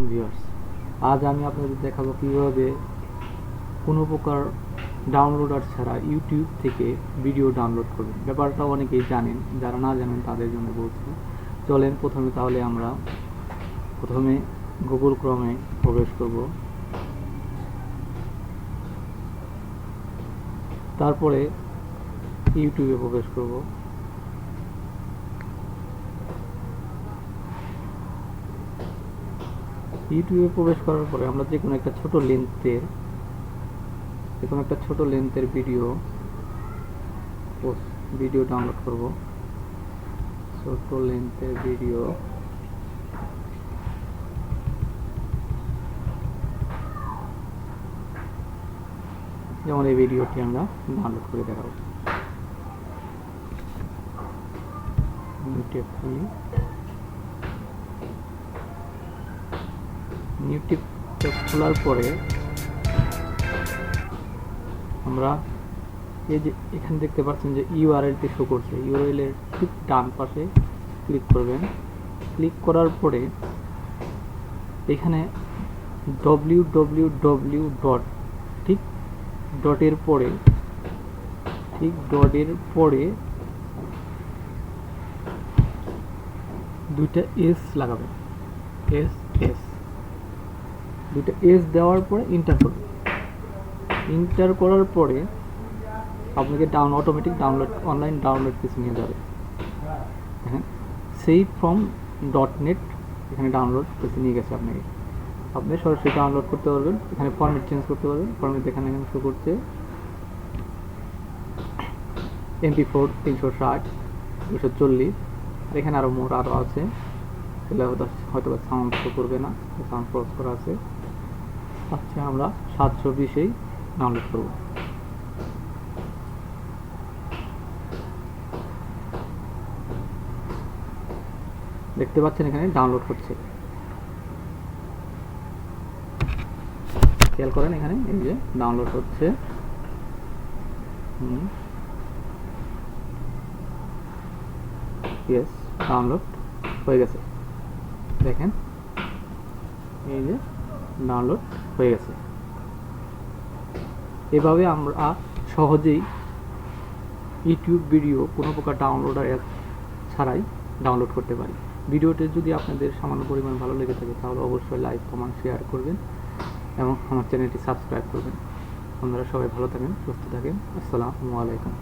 Viewers, আজ আমি আপনাদের দেখাবো কিভাবে কোনো প্রকার ডাউনলোডার ছাড়া ইউটিউব থেকে ভিডিও ডাউনলোড করবেন। ব্যাপারটা অনেকেই জানেন, যারা না জানেন তাদের জন্য বলছি। চলেন তাহলে আমরা প্রথমে গুগল ক্রমে প্রবেশ করব, তারপরে ইউটিউবে প্রবেশ করব। ইউটিউবে প্রবেশ করার পরে আমরা যে কোনো একটা ছোট লেন্থের ভিডিও ডাউনলোড করব। ছোট লেন্থের ভিডিও, যেমন এই ভিডিওটি আমরা ডাউনলোড করে দেখাবো। ইউটিউবটা খোলার পরে আমরা এই যে এখানে দেখতে পাচ্ছেন যে ইউআরএলটি শো করছে। ইউআরএল এর ঠিক ডান পাশে ক্লিক করবেন। ক্লিক করার পরে এখানে www ঠিক ডটের পরে দুইটা এস লাগাবেন। দুইটা এস দেওয়ার পরে ইন্টার করবেন। ইন্টার করার পরে আপনাকে অটোমেটিক অনলাইন ডাউনলোড পেজে নিয়ে যাবে। দেখেন, সেই ফ্রম .net এখানে ডাউনলোড পেজে নিয়ে গেছে আপনাকে। আপনি সরাসরি ডাউনলোড করতে পারবেন। এখানে ফরম্যাট চেঞ্জ করতে পারবেন। ফরম্যাট এখানে শো করছে MP4 360 240, আর এখানে আরও আছে। এগুলো হয়তো সাউন্ড শো করবে না, সাউন্ড ক্রস করা আছে। আচ্ছা, আমরা 720 ডাউনলোড করব। দেখতে পাচ্ছেন এখানে ডাউনলোড হচ্ছে। খেয়াল করেন, এখানে এই যে ডাউনলোড হচ্ছে। ইয়েস, ডাউনলোড হয়ে গেছে। দেখেন, এই যে ডাউনলোড হয়ে গেছে। এভাবে আমরা সহজেই ইউটিউব ভিডিও কোনো প্রকার ডাউনলোডার অ্যাপ ছাড়াই ডাউনলোড করতে পারি। ভিডিওটি যদি আপনাদের সামান্য পরিমাণ ভালো লেগে থাকে তাহলে অবশ্যই লাইক, কমেন্ট, শেয়ার করবেন এবং আমার চ্যানেলটি সাবস্ক্রাইব করবেন। আপনারা সবাই ভালো থাকেন, সুস্থ থাকেন। আসসালামু আলাইকুম।